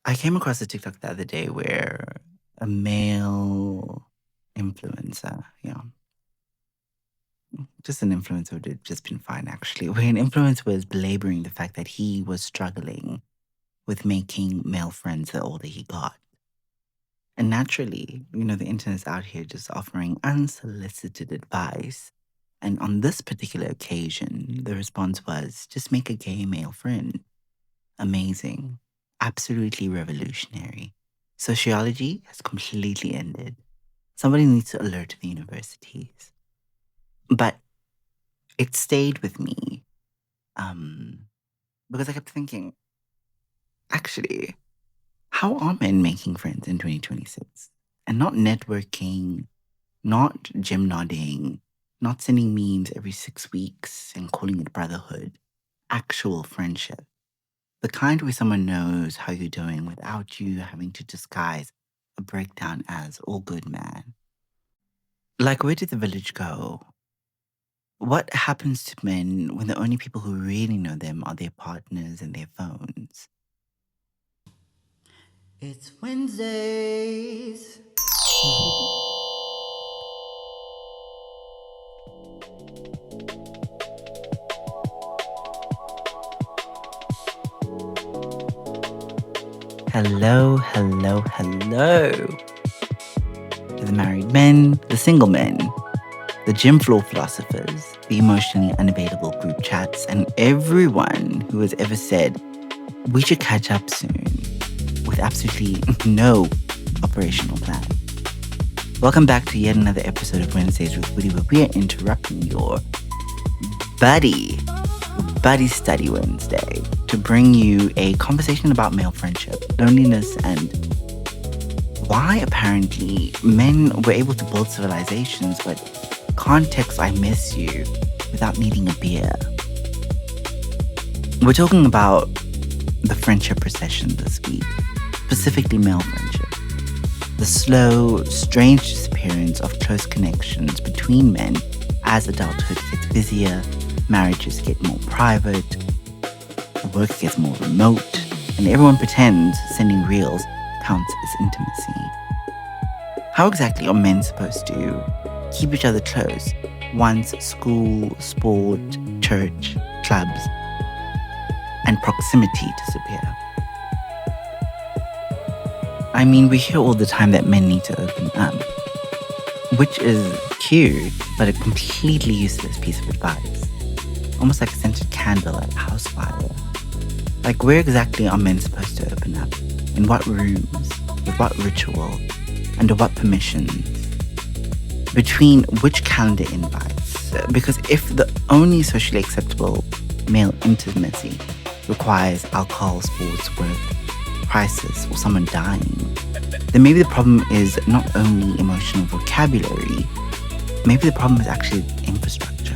I came across a TikTok the other day where a male influencer, just an influencer would have just been fine actually, where an influencer was belaboring the fact that he was struggling with making male friends the older he got. And naturally, the internet's out here just offering unsolicited advice. And on this particular occasion, the response was just make a gay male friend. Amazing. Absolutely revolutionary. Sociology has completely ended. Somebody needs to alert the universities. But it stayed with me um, because I kept thinking, actually, how are men making friends in 2026? And not networking, not gym nodding, not sending memes every 6 weeks and calling it brotherhood. Actual friendship. The kind where someone knows how you're doing without you having to disguise a breakdown as all good, man. Like, where did the village go? What happens to men when the only people who really know them are their partners and their phones? It's Wednesdays. Hello, hello, hello. To the married men, the single men, the gym floor philosophers, the emotionally unavailable group chats, and everyone who has ever said, we should catch up soon, with absolutely no operational plan. Welcome back to yet another episode of Wednesdays with Woody, where we are interrupting your buddy study Wednesday to bring you a conversation about male friendship, loneliness, and why apparently men were able to build civilizations but can't text I miss you without needing a beer. We're talking about the friendship recession this week, specifically male friendship. The slow, strange disappearance of close connections between men as adulthood gets busier, marriages get more private, work gets more remote, and everyone pretends sending reels counts as intimacy. How exactly are men supposed to keep each other close once school, sport, church, clubs, and proximity disappear? I mean, we hear all the time that men need to open up, which is cute, but a completely useless piece of advice. Almost like a scented candle at a house fire. Like, where exactly are men supposed to open up? In what rooms? With what ritual? Under what permissions? Between which calendar invites? Because if the only socially acceptable male intimacy requires alcohol, sports, work, crisis, or someone dying, then maybe the problem is not only emotional vocabulary, maybe the problem is actually infrastructure.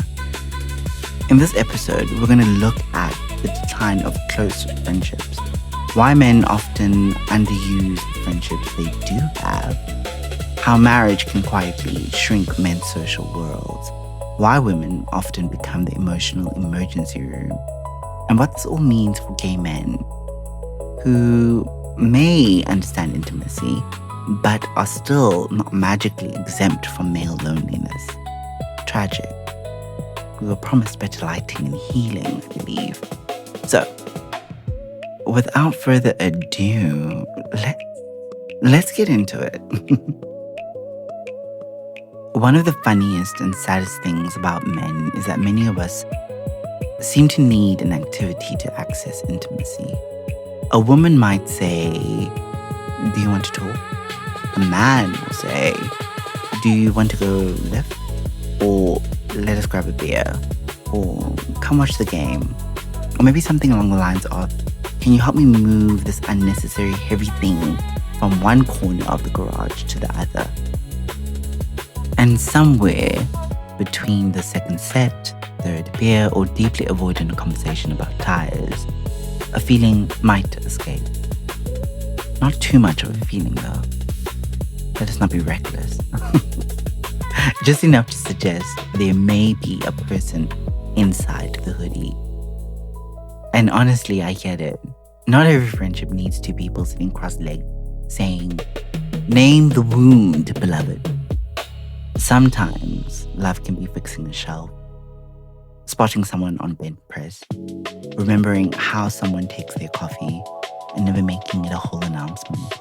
In this episode, we're going to look at the decline of close friendships, why men often underuse the friendships they do have, how marriage can quietly shrink men's social worlds, why women often become the emotional emergency room, and what this all means for gay men who may understand intimacy, but are still not magically exempt from male loneliness. Tragic. We were promised better lighting and healing, I believe. So, without further ado, let's get into it. One of the funniest and saddest things about men is that many of us seem to need an activity to access intimacy. A woman might say, do you want to talk? A man will say, do you want to go lift? Or let us grab a beer, or come watch the game, or maybe something along the lines of, can you help me move this unnecessary heavy thing from one corner of the garage to the other? And somewhere between the second set, third beer, or deeply avoidant conversation about tires, a feeling might escape. Not too much of a feeling though. Let us not be reckless. Just enough to suggest there may be a person inside the hoodie. And honestly, I get it. Not every friendship needs two people sitting cross-legged saying, "Name the wound, beloved." Sometimes love can be fixing a shelf, spotting someone on bench press, remembering how someone takes their coffee, and never making it a whole announcement.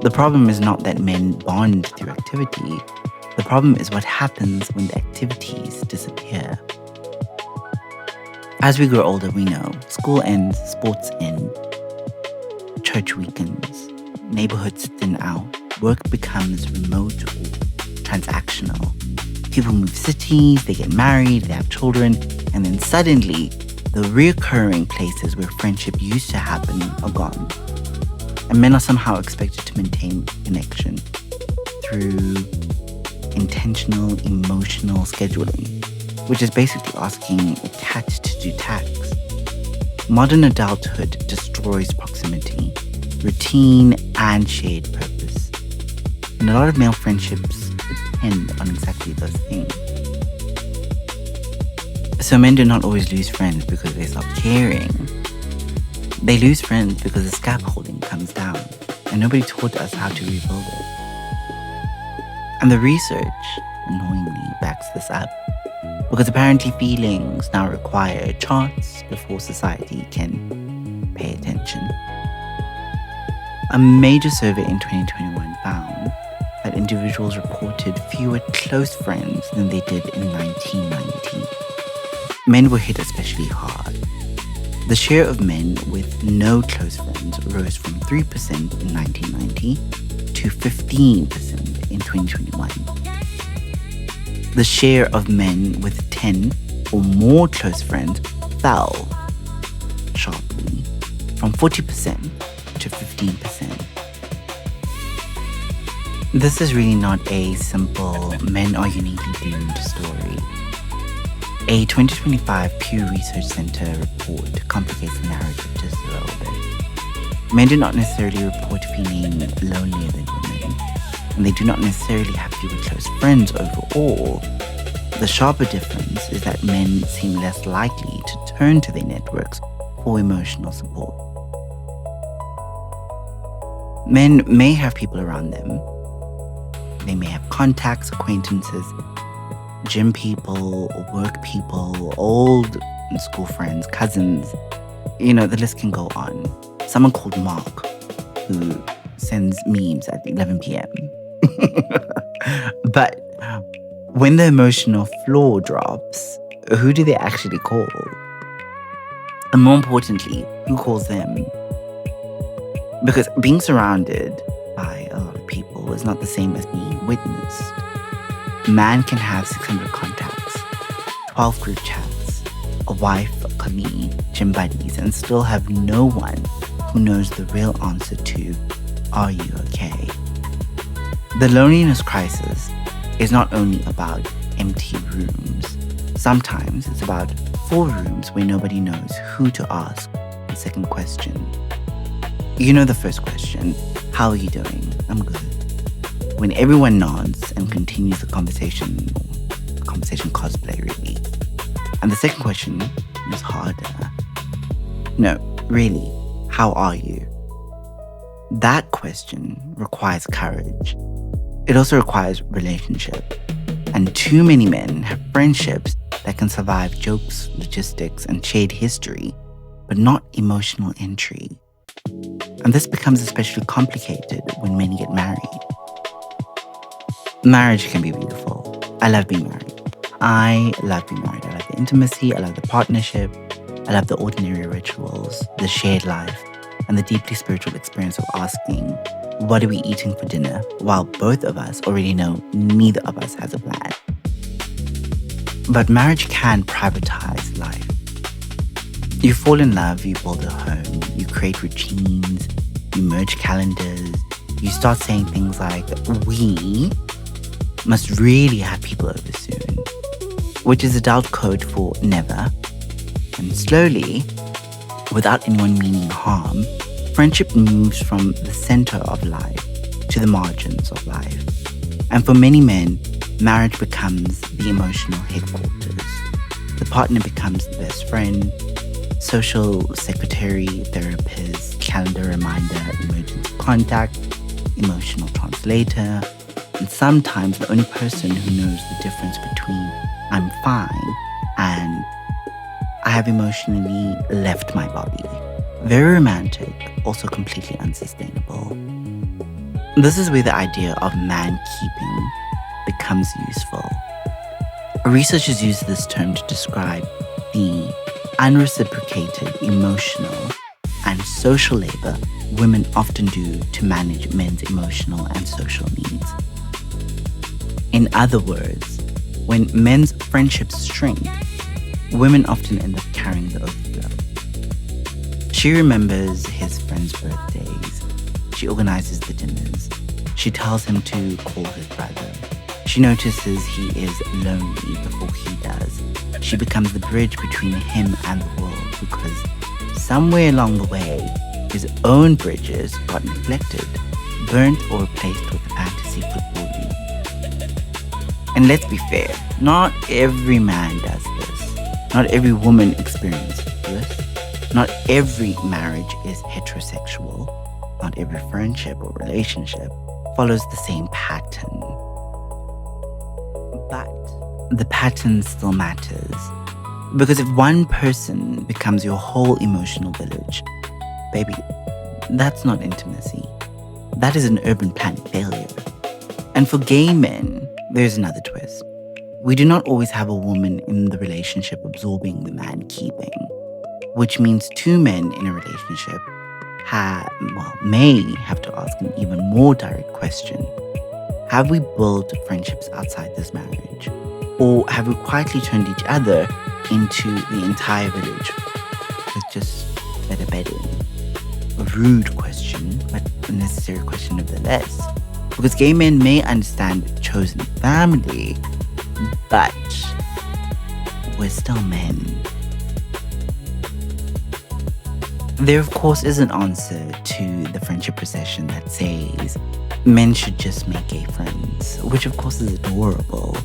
The problem is not that men bond through activity. The problem is what happens when the activities disappear. As we grow older, we know school ends, sports end, church weekends, neighborhoods thin out, work becomes remote or transactional. People move cities, they get married, they have children, and then suddenly the recurring places where friendship used to happen are gone. And men are somehow expected to maintain connection through intentional emotional scheduling, which is basically asking a cat to do tax. Modern adulthood destroys proximity, routine, and shared purpose. And a lot of male friendships depend on exactly those things. So men do not always lose friends because they stop caring. They lose friends because the scaffolding comes down and nobody taught us how to rebuild it. And the research, annoyingly, backs this up. Because apparently feelings now require charts before society can pay attention. A major survey in 2021 found that individuals reported fewer close friends than they did in 1990. Men were hit especially hard. The share of men with no close friends rose from 3% in 1990 to 15% in 2021. The share of men with 10 or more close friends fell sharply from 40% to 15%. This is really not a simple men are uniquely doomed story. A 2025 Pew Research Center report complicates the narrative just a little bit. Men do not necessarily report feeling lonelier than women, and they do not necessarily have fewer close friends overall. The sharper difference is that men seem less likely to turn to their networks for emotional support. Men may have people around them. They may have contacts, acquaintances, gym people, work people, old school friends, cousins. The list can go on. Someone called Mark, who sends memes at 11 p.m. But when the emotional floor drops, who do they actually call? And more importantly, who calls them? Because being surrounded by a lot of people is not the same as being witnessed. A man can have 600 contacts, 12 group chats, a wife, a colleague, gym buddies, and still have no one who knows the real answer to, "Are you okay?" The loneliness crisis is not only about empty rooms. Sometimes it's about full rooms where nobody knows who to ask the second question. The first question, "How are you doing?" "I'm good." When everyone nods and continues the conversation cosplay really. And the second question is harder. "No, really, how are you?" That question requires courage. It also requires relationship. And too many men have friendships that can survive jokes, logistics, and shared history, but not emotional entry. And this becomes especially complicated when men get married. Marriage can be beautiful. I love being married. I love being married. I love the intimacy. I love the partnership. I love the ordinary rituals, the shared life, and the deeply spiritual experience of asking, "What are we eating for dinner?" while both of us already know neither of us has a plan. But marriage can privatize life. You fall in love, you build a home, you create routines, you merge calendars, you start saying things like, "We must really have people over soon," which is adult code for never. And slowly, without anyone meaning harm, friendship moves from the center of life to the margins of life. And for many men, marriage becomes the emotional headquarters. The partner becomes the best friend, social secretary, therapist, calendar reminder, emergency contact, emotional translator, and sometimes the only person who knows the difference between I'm fine and I have emotionally left my body. Very romantic, also completely unsustainable. This is where the idea of man-keeping becomes useful. Researchers use this term to describe the unreciprocated emotional and social labor women often do to manage men's emotional and social needs. In other words, when men's friendships shrink, women often end up carrying the overflow. She remembers his friends' birthdays. She organizes the dinners. She tells him to call his brother. She notices he is lonely before he does. She becomes the bridge between him and the world because somewhere along the way, his own bridges got neglected, burnt or replaced with fantasy football league. And let's be fair, not every man does this. Not every woman experiences this. Not every marriage is heterosexual. Not every friendship or relationship follows the same pattern. But the pattern still matters. Because if one person becomes your whole emotional village, baby, that's not intimacy. That is an urban plan failure. And for gay men, there's another twist. We do not always have a woman in the relationship absorbing the man-keeping, which means two men in a relationship may have to ask an even more direct question. Have we built friendships outside this marriage? Or have we quietly turned each other into the entire village with just better bedding? A rude question, but a necessary question nevertheless. Because gay men may understand chosen family, but we're still men. There, of course, is an answer to the friendship procession that says men should just make gay friends, which of course is adorable,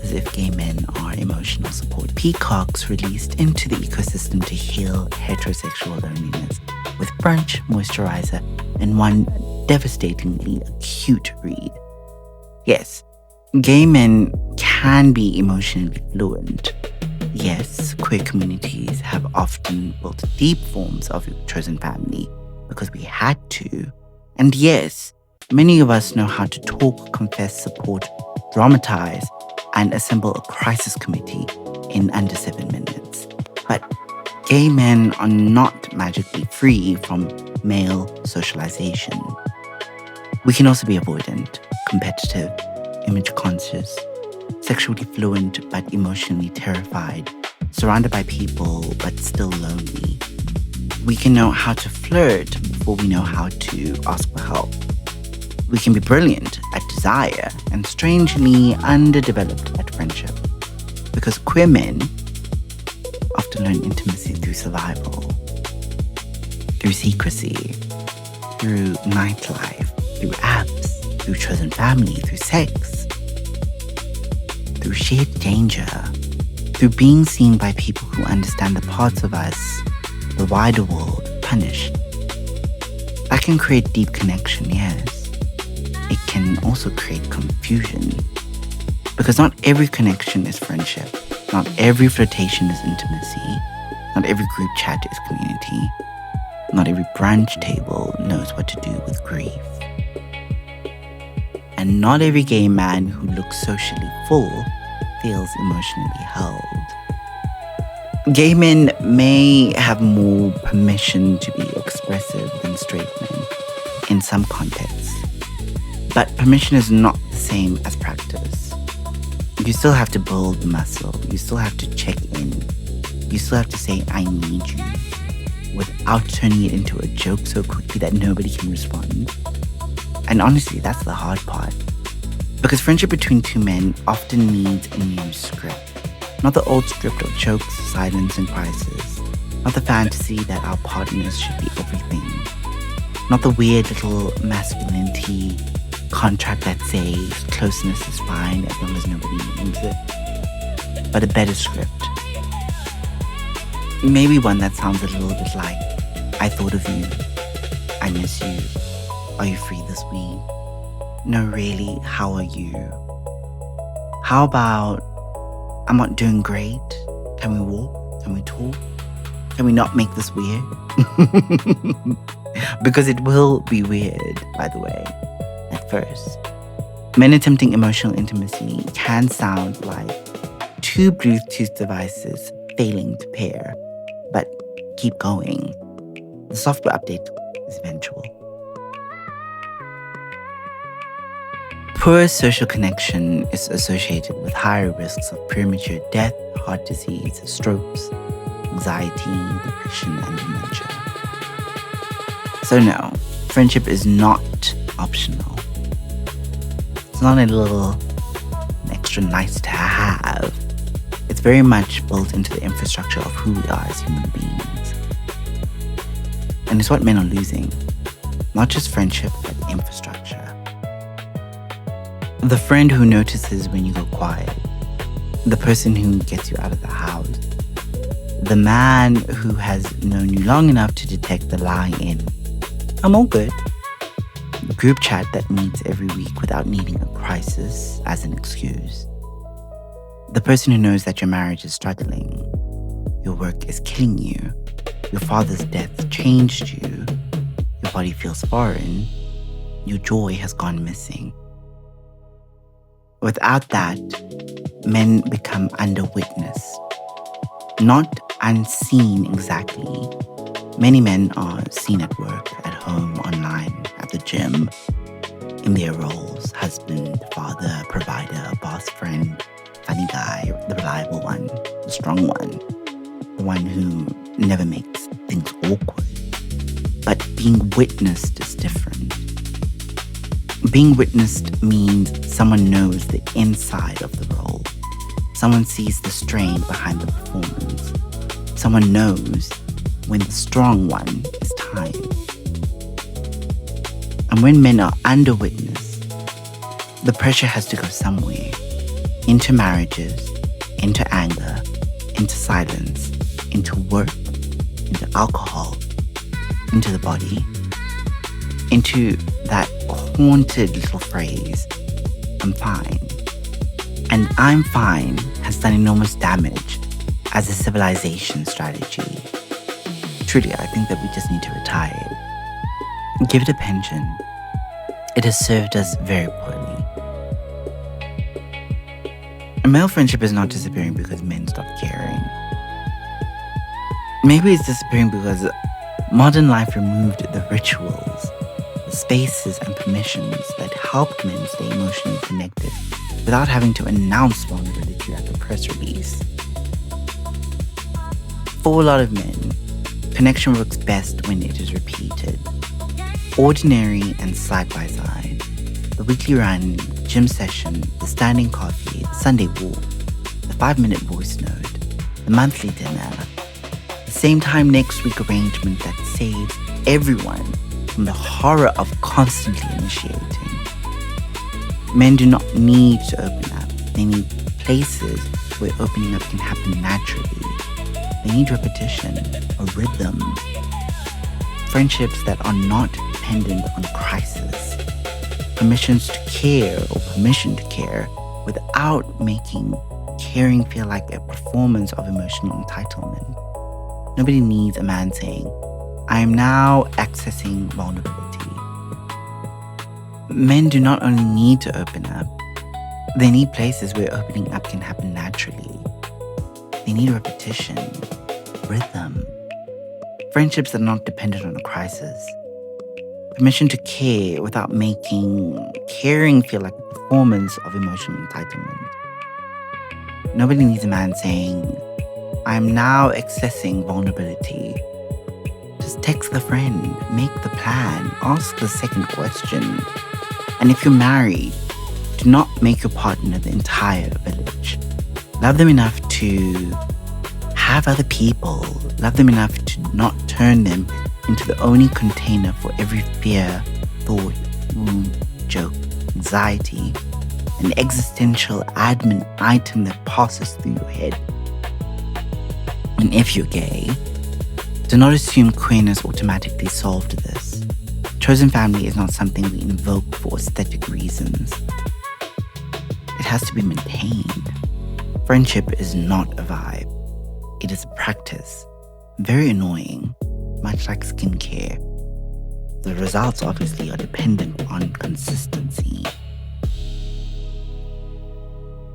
as if gay men are emotional support peacocks released into the ecosystem to heal heterosexual loneliness with brunch, moisturizer, and one devastatingly acute read. Yes, gay men can be emotionally fluent. Yes, queer communities have often built deep forms of chosen family because we had to. And yes, many of us know how to talk, confess, support, dramatize, and assemble a crisis committee in under 7 minutes. But gay men are not magically free from male socialization. We can also be avoidant, competitive, image conscious, sexually fluent but emotionally terrified, surrounded by people but still lonely. We can know how to flirt before we know how to ask for help. We can be brilliant at desire and strangely underdeveloped at friendship. Because queer men often learn intimacy through survival, through secrecy, through nightlife, through apps, through chosen family, through sex, through shared danger, through being seen by people who understand the parts of us the wider world punish. That can create deep connection, yes. It can also create confusion. Because not every connection is friendship. Not every flirtation is intimacy. Not every group chat is community. Not every brunch table knows what to do with grief. And not every gay man who looks socially full feels emotionally held. Gay men may have more permission to be expressive than straight men in some contexts. But permission is not the same as practice. You still have to build the muscle. You still have to check in. You still have to say, I need you, without turning it into a joke so quickly that nobody can respond. And honestly, that's the hard part. Because friendship between two men often needs a new script. Not the old script of jokes, silence, and crisis. Not the fantasy that our partners should be everything. Not the weird little masculinity contract that says closeness is fine as long as nobody names it. But a better script. Maybe one that sounds a little bit like, I thought of you, I miss you, are you free this week? No, really, how are you? How about, I'm not doing great, can we walk, can we talk? Can we not make this weird? Because it will be weird, by the way, at first. Men attempting emotional intimacy can sound like two Bluetooth devices failing to pair, but keep going. The software update is eventual. Poor social connection is associated with higher risks of premature death, heart disease, strokes, anxiety, depression, and dementia. So no, friendship is not optional. It's not a little extra nice to have. It's very much built into the infrastructure of who we are as human beings. And it's what men are losing. Not just friendship, but infrastructure. The friend who notices when you go quiet. The person who gets you out of the house. The man who has known you long enough to detect the lie in, I'm all good. The group chat that meets every week without needing a crisis as an excuse. The person who knows that your marriage is struggling. Your work is killing you. Your father's death changed you. Your body feels foreign. Your joy has gone missing. Without that, men become under witness. Not unseen exactly. Many men are seen at work, at home, online, at the gym, in their roles: husband, father, provider, boss, friend, funny guy, the reliable one, the strong one, the one who never makes things awkward. But being witnessed is different. Being witnessed means someone knows the inside of the role. Someone sees the strain behind the performance. Someone knows when the strong one is tired. And when men are under witness, the pressure has to go somewhere. Into marriages, into anger, into silence, into work, into alcohol, into the body, into that haunted little phrase, I'm fine. And I'm fine has done enormous damage as a civilization strategy. Truly, I think that we just need to retire it. Give it a pension. It has served us very poorly. A male friendship is not disappearing because men stop caring. Maybe it's disappearing because modern life removed the rituals, the spaces and permissions that helped men stay emotionally connected without having to announce vulnerability like a press release. For a lot of men, connection works best when it is repeated. Ordinary and side by side. The weekly run, gym session, the standing coffee, the Sunday walk, the 5-minute voice note, the monthly dinner, the same time next week arrangement that saves everyone from the horror of constantly initiating. Men do not need to open up. They need places where opening up can happen naturally. They need repetition, a rhythm. Friendships that are not dependent on crisis. Permissions to care or permission to care without making caring feel like a performance of emotional entitlement. Nobody needs a man saying, I am now accessing vulnerability. Men do not only need to open up, they need places where opening up can happen naturally. They need repetition, rhythm, friendships that are not dependent on a crisis, permission to care without making caring feel like a performance of emotional entitlement. Nobody needs a man saying, I am now accessing vulnerability. Just text the friend, make the plan, ask the second question. And if you're married, do not make your partner the entire village. Love them enough to have other people. Love them enough to not turn them into the only container for every fear, thought, wound, joke, anxiety, an existential admin item that passes through your head. And if you're gay, do not assume queerness automatically solved this. Chosen family is not something we invoke for aesthetic reasons. It has to be maintained. Friendship is not a vibe. It is a practice. Very annoying, much like skincare. The results obviously are dependent on consistency.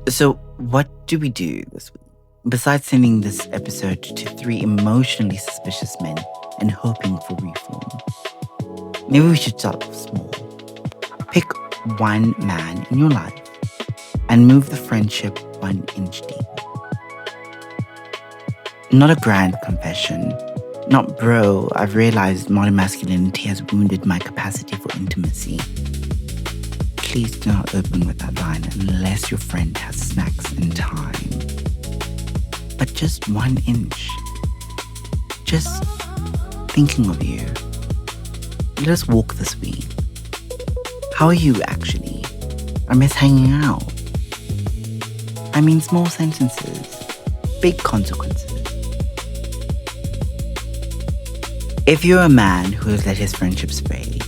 So, what do we do this week? Besides sending this episode to 3 emotionally suspicious men and hoping for reform, maybe we should start small. Pick one man in your life and move the friendship 1 inch deeper. Not a grand confession. Not, bro, I've realized modern masculinity has wounded my capacity for intimacy. Please do not open with that line unless your friend has snacks and time. But just 1 inch. Just thinking of you. Let us walk this week. How are you actually? I miss hanging out. I mean small sentences, big consequences. If you're a man who has let his friendship stray,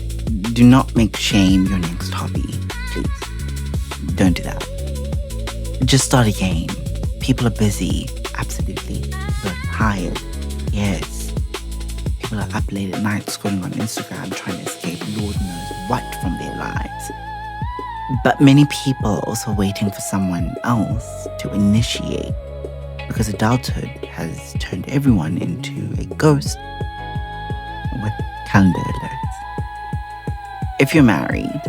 do not make shame your next hobby, please. Don't do that. Just start again. People are busy, absolutely. They're tired, yes. People are up late at night scrolling on Instagram trying to escape Lord knows what from their lives. But many people are also waiting for someone else to initiate because adulthood has turned everyone into a ghost with calendar alerts. If you're married,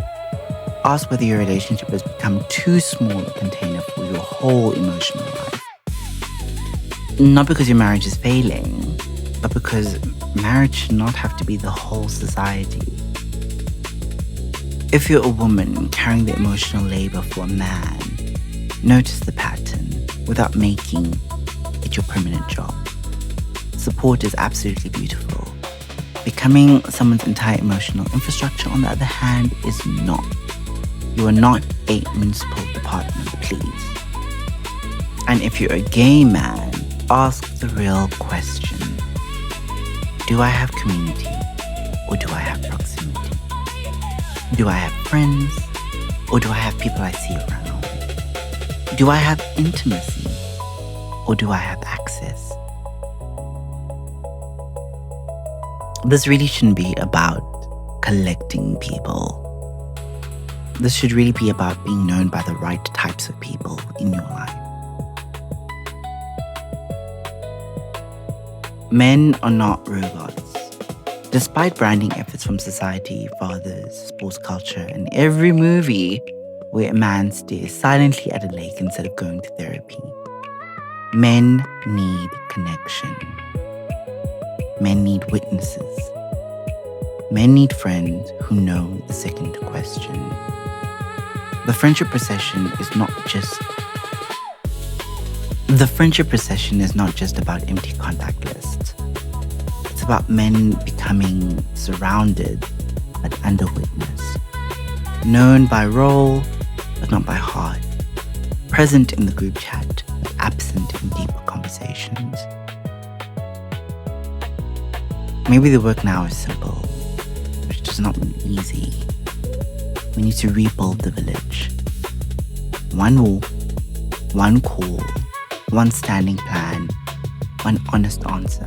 ask whether your relationship has become too small a container for your whole emotional life. Not because your marriage is failing, but because marriage should not have to be the whole society. If you're a woman carrying the emotional labor for a man, notice the pattern without making it your permanent job. Support is absolutely beautiful. Becoming someone's entire emotional infrastructure, on the other hand, is not. You are not a municipal department, please. And if you're a gay man, ask the real question. Do I have community or do I have proximity? Do I have friends or do I have people I see around? Do I have intimacy or do I have access? This really shouldn't be about collecting people. This should really be about being known by the right types of people in your life. Men are not robots. Despite branding efforts from society, fathers, sports culture, and every movie where a man stares silently at a lake instead of going to therapy, men need connection. Men need witnesses. Men need friends who know the second question. The friendship procession is not just about empty contact lists. It's about men becoming surrounded but under witness. Known by role but not by heart. Present in the group chat but absent in deeper conversations. Maybe the work now is simple, which does not mean easy. We need to rebuild the village. 1 walk, 1 call, 1 standing plan, 1 honest answer.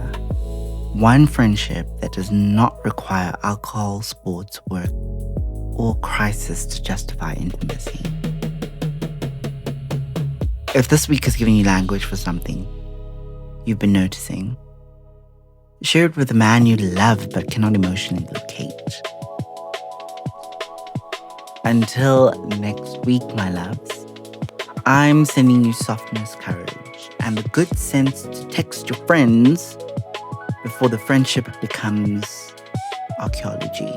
1 friendship that does not require alcohol, sports, work, or crisis to justify intimacy. If this week has given you language for something you've been noticing, share it with a man you love but cannot emotionally locate. Until next week, my loves, I'm sending you softness, courage, and the good sense to text your friends before the friendship becomes archaeology.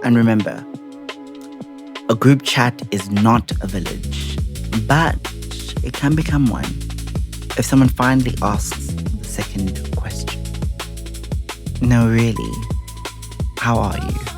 And remember, a group chat is not a village, but it can become one if someone finally asks the second question. No, really, how are you?